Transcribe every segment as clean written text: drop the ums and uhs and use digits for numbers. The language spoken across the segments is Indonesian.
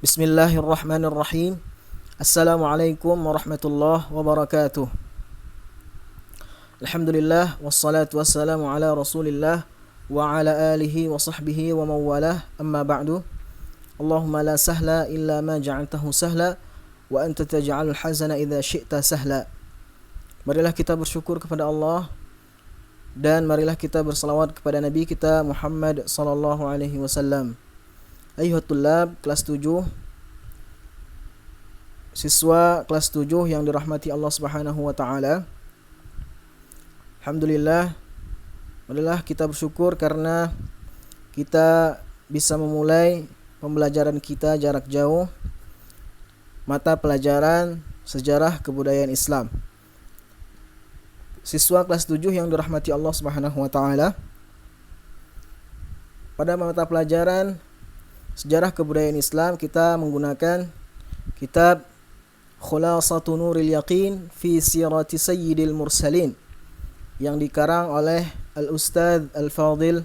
Bismillahirrahmanirrahim. Assalamualaikum warahmatullahi wabarakatuh. Alhamdulillah wassalatu wassalamu ala Rasulillah wa ala alihi wa sahbihi wa mawalah. Amma ba'du. Allahumma la sahla illa ma ja'altahu sahla wa anta taj'alul hazana idza syi'ta sahla. Marilah kita bersyukur kepada Allah dan marilah kita bersalawat kepada Nabi kita Muhammad sallallahu alaihi wasallam. Ayuhat tullab kelas 7, siswa kelas 7 yang dirahmati Allah Subhanahu wa taala. Alhamdulillah, marilah kita bersyukur karena kita bisa memulai pembelajaran kita jarak jauh mata pelajaran sejarah kebudayaan Islam. Siswa kelas 7 yang dirahmati Allah Subhanahu wa taala, pada mata pelajaran sejarah kebudayaan Islam kita menggunakan kitab Khulasatu Nuril Yaqin fi Sirati Sayyidil Mursalin yang dikarang oleh Al-Ustadz Al-Fadil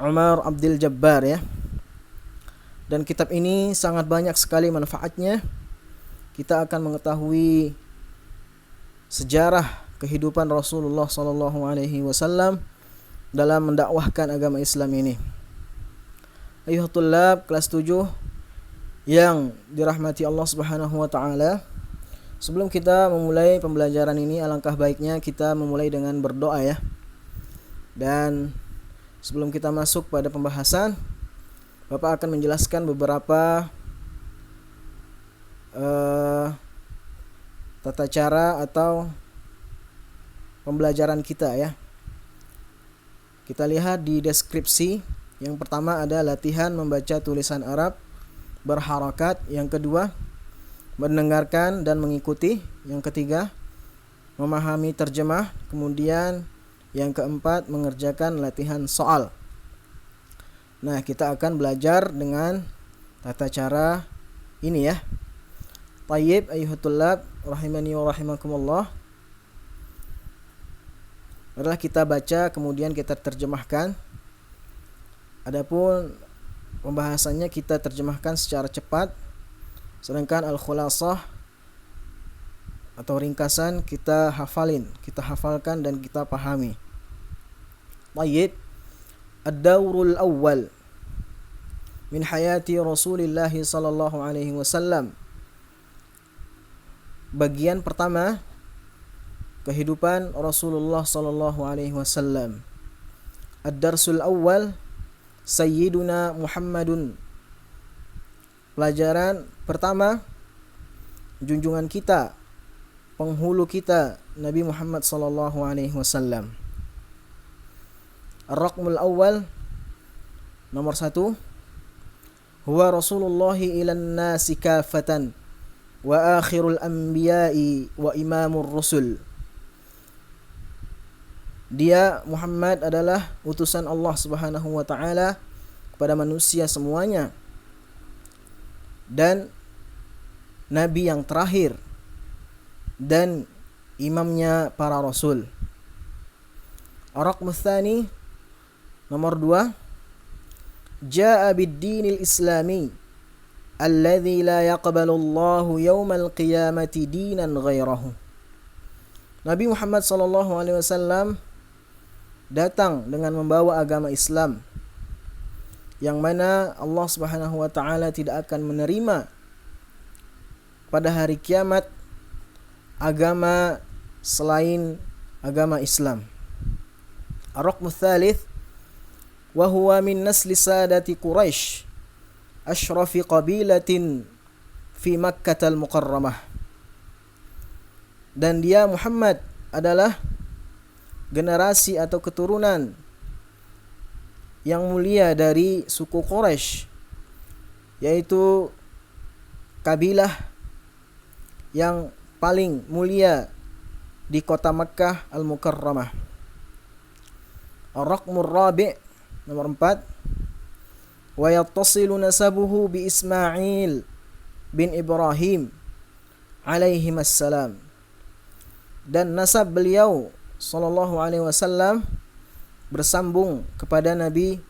Umar Abdul Jabbar ya. Dan kitab ini sangat banyak sekali manfaatnya. Kita akan mengetahui sejarah kehidupan Rasulullah sallallahu alaihi wasallam dalam mendakwahkan agama Islam ini. Ayuhatullah kelas 7 yang dirahmati Allah Subhanahu wa taala. Sebelum kita memulai pembelajaran ini, alangkah baiknya kita memulai dengan berdoa ya. Dan sebelum kita masuk pada pembahasan, Bapak akan menjelaskan beberapa tata cara atau pembelajaran kita ya. Kita lihat di deskripsi. Yang pertama ada latihan membaca tulisan Arab berharakat. Yang kedua, mendengarkan dan mengikuti. Yang ketiga, memahami terjemah. Kemudian yang keempat, mengerjakan latihan soal. Nah, kita akan belajar dengan tata cara ini ya. Tayyib ayyuhatullab rahimani wa rahimakumullah. Marilah kita baca kemudian kita terjemahkan. Adapun pembahasannya kita terjemahkan secara cepat, sedangkan al-khulasah atau ringkasan kita hafalkan dan kita pahami. Tayyib. Ad-dawrul awwal min hayati Rasulillah sallallahu alaihi wasallam. Bagian pertama kehidupan Rasulullah sallallahu alaihi wasallam. Ad-darsul awwal Sayyiduna Muhammadun. Pelajaran pertama, junjungan kita, penghulu kita, Nabi Muhammad sallallahu alaihi wasallam. Ar-raqmul awal, nomor 1, huwa Rasulullahi ilan nasi kafatan wa akhirul anbiya'i wa imamur rusul. Dia Muhammad adalah utusan Allah Subhanahu wa taala kepada manusia semuanya dan nabi yang terakhir dan imamnya para rasul. Ar-raqm tsani, nomor 2, jaa bid-dinil islami alladzi la yaqbalu Allahu yaumal qiyamati dinan ghairahu. Nabi Muhammad sallallahu alaihi wasallam datang dengan membawa agama Islam yang mana Allah Subhanahu wa taala tidak akan menerima pada hari kiamat agama selain agama Islam. Ar-raqm tsalits, wa huwa min nasli sadati Quraisy asyrafi qabilatin fi Makkah al-Mukarramah. Dan dia Muhammad adalah generasi atau keturunan yang mulia dari suku Quraisy, yaitu kabilah yang paling mulia di kota Makkah Al-Mukarramah. Ar-raqmur rabi', nomor 4, wa yattasilu nasabuhu bi Ismail bin Ibrahim alaihimassalam. Dan nasab beliau sallallahu alaihi wasallam bersambung kepada Nabi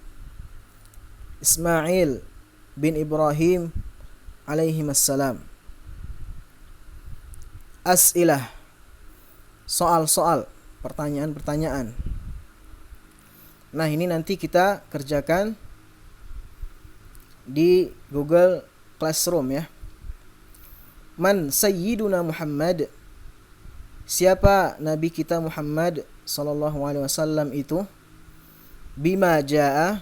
Ismail bin Ibrahim alaihimassalam. As'ilah, soal-soal, pertanyaan-pertanyaan. Nah, ini nanti kita kerjakan di Google Classroom ya. Man Sayyiduna Muhammad, siapa Nabi kita Muhammad sallallahu alaihi wasallam itu? Bima jaa,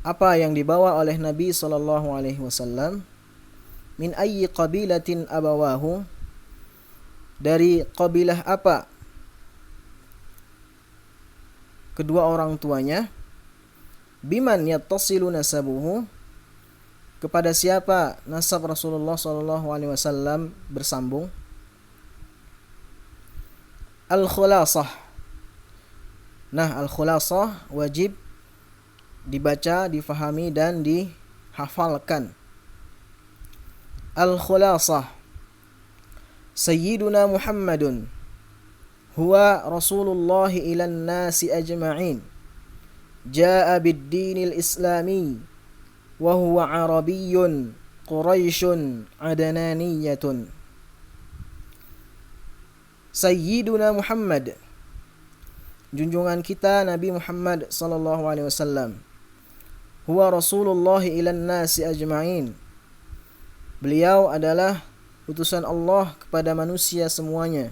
apa yang dibawa oleh Nabi sallallahu alaihi wasallam? Min ayyi qabilatin abawahu, dari qabilah apa kedua orang tuanya? Biman yattasilu nasabuhu, kepada siapa nasab Rasulullah sallallahu alaihi wasallam bersambung? Al-khulasah. Nah, al-khulasah wajib dibaca, difahami dan dihafalkan. Al-khulasah, Sayyiduna Muhammadun huwa Rasulullah ilan nasi ajma'in, jaa bid-dinil islami wa huwa arabiyyun quraisyun adananiyatun. Sayyiduna Muhammad, junjungan kita Nabi Muhammad sallallahu alaihi wasallam. Huwa Rasulullah ilan nasi ajma'in, beliau adalah utusan Allah kepada manusia semuanya.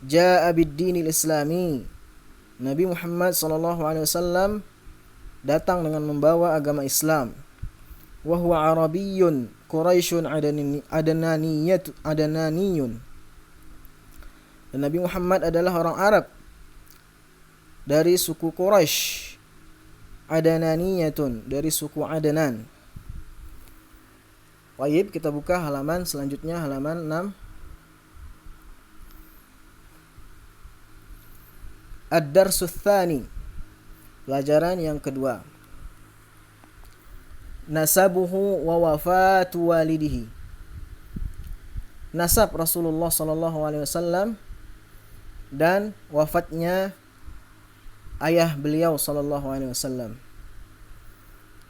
Jaa bid-dinil islami, Nabi Muhammad sallallahu alaihi wasallam datang dengan membawa agama Islam. Wa huwa arabiyyun quraisyun adananiyun, dan Nabi Muhammad adalah orang Arab dari suku Quraisy, adananiyatun, dari suku Adanan. Baik, kita buka halaman selanjutnya, halaman 6. Ad-darsus tsani, pelajaran yang kedua. Nasabuhu wa wafatu walidihi, nasab Rasulullah sallallahu alaihi wasallam dan wafatnya ayah beliau sallallahu alaihi wasallam.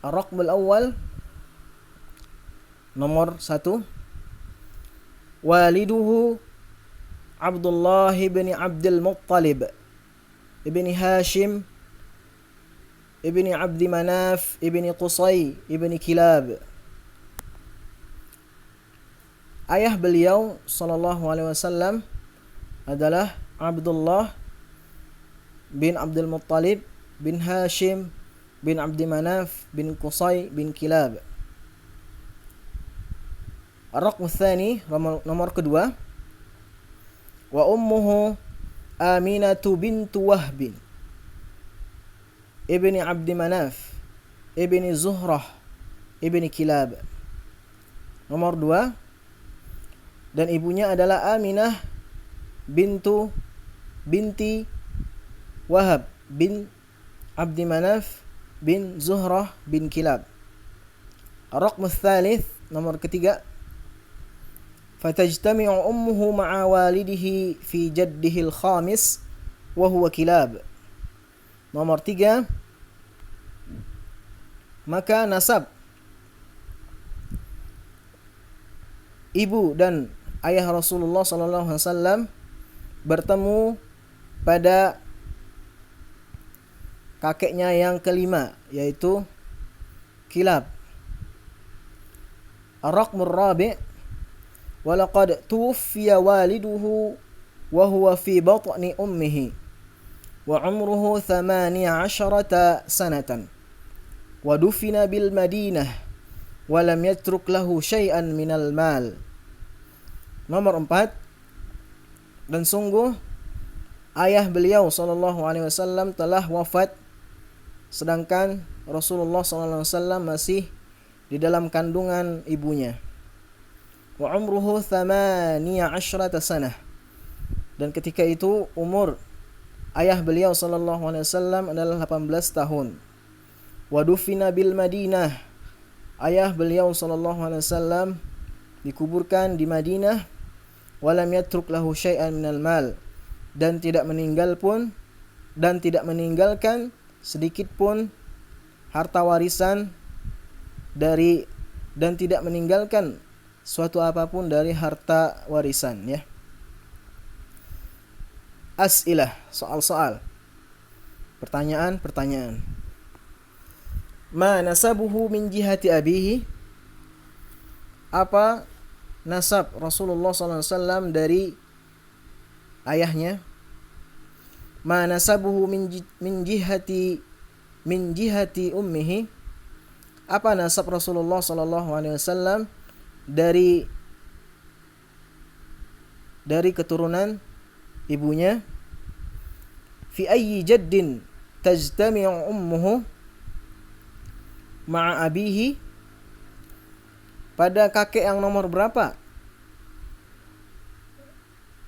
Ar-raqmul awal, nomor 1. Waliduhu Abdullah bin Abdul Muttalib ibni Hashim ibni Abdi Manaf ibni Qusay ibni Kilab. Ayah beliau sallallahu alaihi wasallam adalah Abdullah bin Abdul Muttalib bin Hashim bin Abdi Manaf bin Qusay bin Kilab. Ar-raqm tsani, nomor kedua. Wa ummuhu Aminatu bintu Wahbin ibni Abdi Manaf ibni Zuhrah ibni Kilab. Nomor 2, dan ibunya adalah Aminah binti Wahab bin Abdi Manaf bin Zuhrah bin Kilab. Ar-raqm tsalits, nomor ketiga. Fatajtami'u ummuhu ma'a walidihi fi jaddihil khamis wa huwa Kilab. Nomor 3, maka nasab ibu dan ayah Rasulullah sallallahu alaihi wasallam bertemu pada kakeknya yang kelima, yaitu Kilab. Ar-raqmur rabi', walaqad tuwfiya waliduhu wa huwa fi batni ummihi wa umruhu 18 sanatan wa dufina bil Madinah wa lam yatruk lahu syai'an minal mal. Nomor 4, dan sungguh ayah beliau sallallahu alaihi wasallam telah wafat sedangkan Rasulullah sallallahu alaihi wasallam masih di dalam kandungan ibunya. Wa umruhu 18 sanah, dan ketika itu umur ayah beliau sallallahu alaihi wasallam adalah 18 tahun. Wa dufina bil Madinah, ayah beliau sallallahu alaihi wasallam dikuburkan di Madinah. Wa lam yatruk lahu syai'an minal mal, dan tidak meninggalkan sedikit pun harta warisan dari dan tidak meninggalkan suatu apapun dari harta warisan, ya. As'ilah, soal-soal. Pertanyaan. Ma nasabuhu min jihati abihi? Apa nasab Rasulullah SAW dari ayahnya? Ma nasabuhu min jihati ummihi? Apa nasab Rasulullah SAW dari keturunan ibunya? Fi ayyi jaddin tajtami'u ummuhu ma'a abihi? Pada kakek yang nomor berapa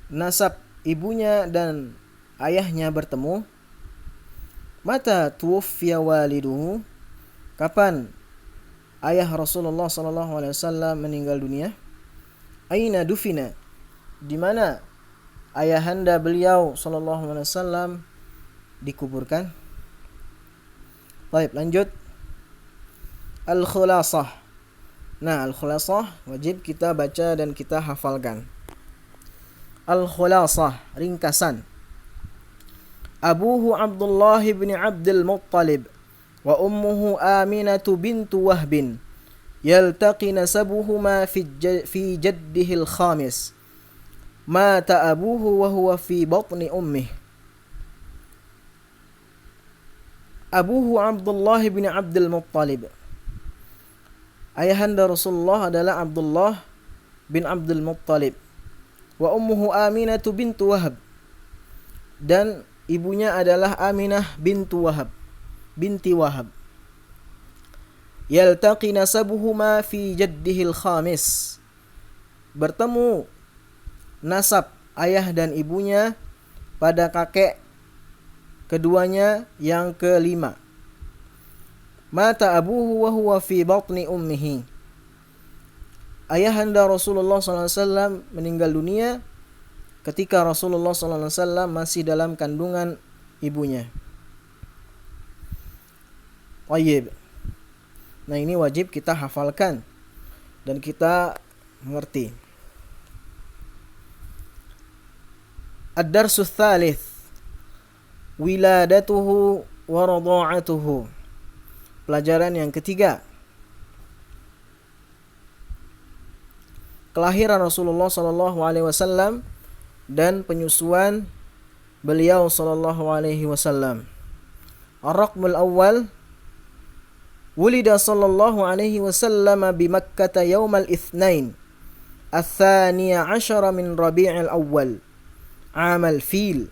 nasab ibunya dan ayahnya bertemu? Mata tuwaffiya waliduhu? Kapan ayah Rasulullah SAW meninggal dunia? Aina dufina? Di mana ayahanda beliau SAW dikuburkan? Baik, lanjut. Al-khulasah. Nah, al-khulasah wajib kita baca dan kita hafalkan. Al-khulasah, ringkasan. Abuhu Abdullah bin Abdul Muttalib wa ummuhu Aminatu bintu Wahbin yaltaqi nasabuhuma fi jaddihil khamis. Mata abuhu wa huwa fi batni ummih. Abuhu Abdullah bin Abdul Muttalib. Ayahanda Rasulullah adalah Abdullah bin Abdul Muttalib. Wa ummuhu Aminatu bintu Wahab. Dan ibunya adalah Aminah binti Wahab. Yaltaqi nasabuhuma fi jaddihil khamis. Bertemu nasab ayah dan ibunya pada kakek keduanya yang kelima. Mata abuhu wa huwa fi batni ummihi. Ayahanda Rasulullah SAW meninggal dunia ketika Rasulullah SAW masih dalam kandungan ibunya. Tayyib. Nah, ini wajib kita hafalkan dan kita mengerti. Ad-darsu tsalits, wiladatuhu wa radha'atuhu. Pelajaran yang ketiga, kelahiran Rasulullah SAW dan penyusuan beliau SAW. Ar-raqmul awal, wulida SAW bi Makkah yawmal itsnain ats-tsaniya 'asyara min Rabi'il awal amal fil.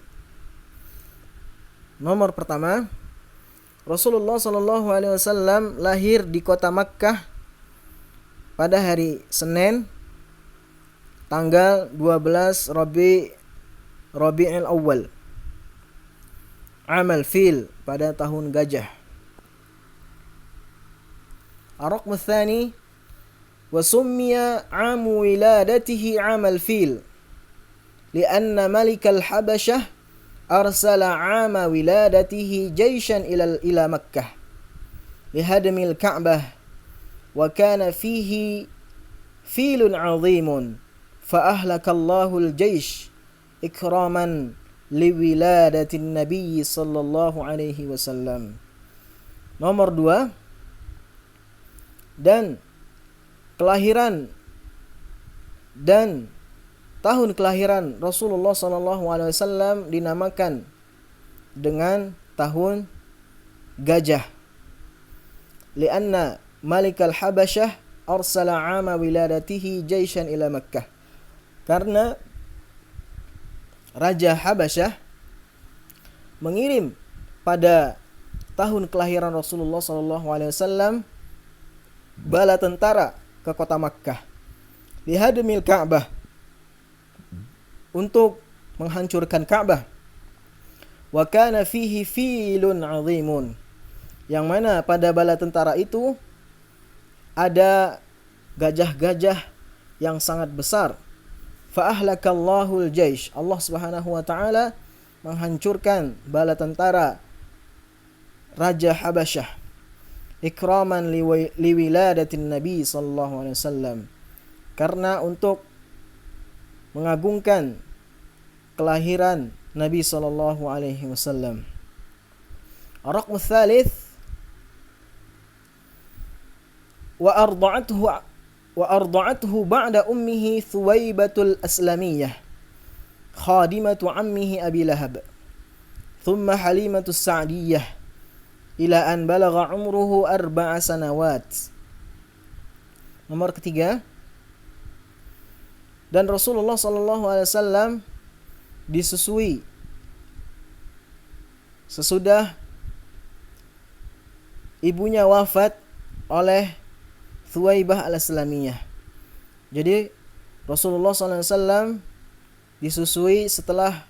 Nomor pertama, Rasulullah SAW lahir di kota Makkah pada hari Senin tanggal 12 Rabi'il Awal amal fil, pada tahun gajah. Ar-raqm tsani, wa summiya 'amu wiladatihi 'amal fil li'anna malikal habasyah arsala 'ama wiladatihi jayshan ila Makkah lihadmil Ka'bah wa kana fihi filun 'azimun fa ahlakallahu al-jaysh ikraman liwiladatin nabiy sallallahu alaihi wasallam. Nomor 2, dan kelahiran dan tahun kelahiran Rasulullah SAW dinamakan dengan tahun gajah. Lianna Malikal Habasyah arsala 'ama wiladatihi jayshan ila Makkah. Karena Raja Habasyah mengirim pada tahun kelahiran Rasulullah SAW bala tentara ke kota Makkah. Lihadmil Ka'bah, untuk menghancurkan Ka'bah. Wa kana fihi filun 'azimun, yang mana pada bala tentara itu ada gajah-gajah yang sangat besar. Fa ahlakallahu al-jaysh, Allah Subhanahu wa taala menghancurkan bala tentara Raja Habasyah. ikraman liwiladatin Nabi sallallahu alaihi wasallam. Karena untuk mengagungkan kelahiran Nabi sallallahu alaihi wasallam. Ar-raqm tsalits wa arda'atuhu ba'da ummihi Thuwaibatul Aslamiyah khadimatu ammihi Abi Lahab thumma Halimatus Sa'diyah ila an balagha umruhu 4 sanawat. Nomor ketiga, dan Rasulullah sallallahu alaihi wasallam disusui sesudah ibunya wafat oleh Thuwaibah al-Aslamiyah. Jadi Rasulullah SAW disusui setelah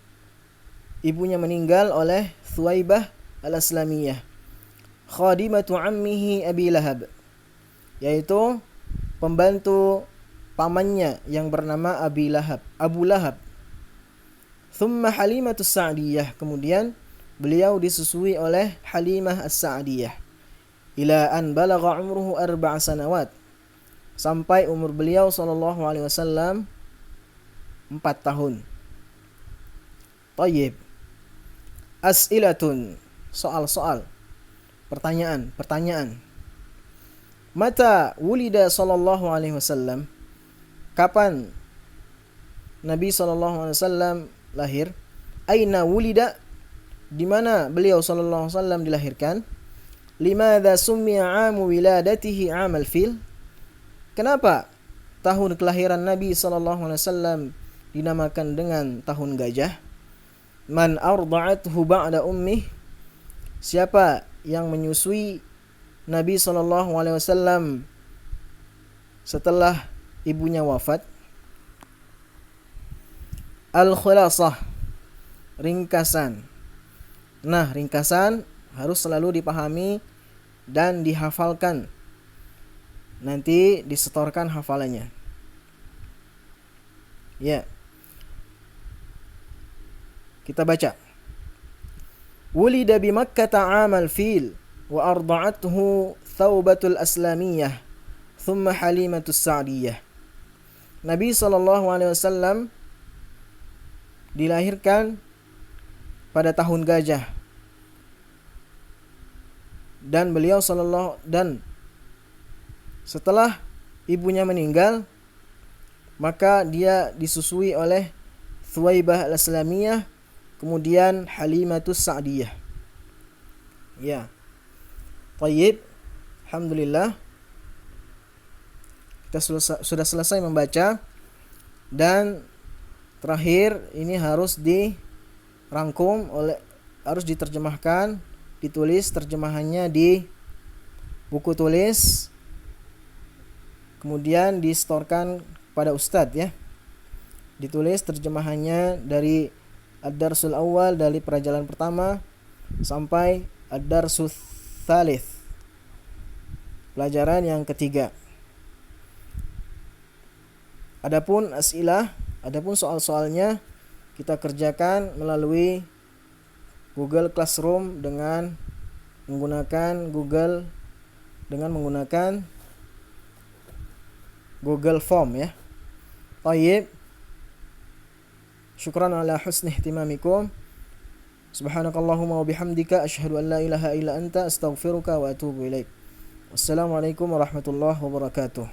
ibunya meninggal oleh Thuwaibah al-Aslamiyah, khadimatu ammihi Abi Lahab, yaitu pembantu pamannya yang bernama Abu Lahab. Thumma Halimatus Sa'diyah, kemudian beliau disusui oleh Halimah as-Sa'diyah. Ila an balagha umruhu 4 sanawat, sampai umur beliau sallallahu alaihi wasallam 4 tahun. Thayyib. As'ilatun, soal-soal, pertanyaan. Mata wulida sallallahu alaihi wasallam? Kapan Nabi sallallahu alaihi wasallam lahir? Aina wulida? Di mana beliau sallallahu alaihi wasallam dilahirkan? Limadha summiya 'amu wiladatihi 'amal fil? Kenapa tahun kelahiran Nabi sallallahu alaihi wasallam dinamakan dengan tahun gajah? Man arda'athu ba'da ummih? Siapa yang menyusui Nabi sallallahu alaihi wasallam setelah ibunya wafat? Al-khulasah, ringkasan. Nah, ringkasan harus selalu dipahami dan dihafalkan. Nanti disetorkan hafalannya. Ya. Kita baca. Wulida bi Makkah 'amal fil wa arda'athu Thawbatul Aslamiyah thumma Halimatus Sa'diyah. Nabi sallallahu alaihi wasallam dilahirkan pada tahun gajah, dan beliau dan setelah ibunya meninggal, maka dia disusui oleh Thuwaibah al-Aslamiyah, kemudian Halimatus Sa'diyah. Ya. Thayyib. Alhamdulillah. Kita sudah selesai membaca, dan terakhir ini harus harus diterjemahkan, ditulis terjemahannya di buku tulis, kemudian disetorkan pada ustadz ya. Ditulis terjemahannya dari Ad-Darsul Awal, dari pelajaran pertama sampai Ad-Darsul Tsalits, pelajaran yang ketiga. Adapun soal-soalnya kita kerjakan melalui Google Classroom dengan menggunakan Google Form ya. Thayyib. Syukran ala husni ihtimamikum. Subhanakallahumma wa bihamdika asyhadu an la ilaha illa anta astaghfiruka wa atubu ilaik. Wassalamualaikum warahmatullahi wabarakatuh.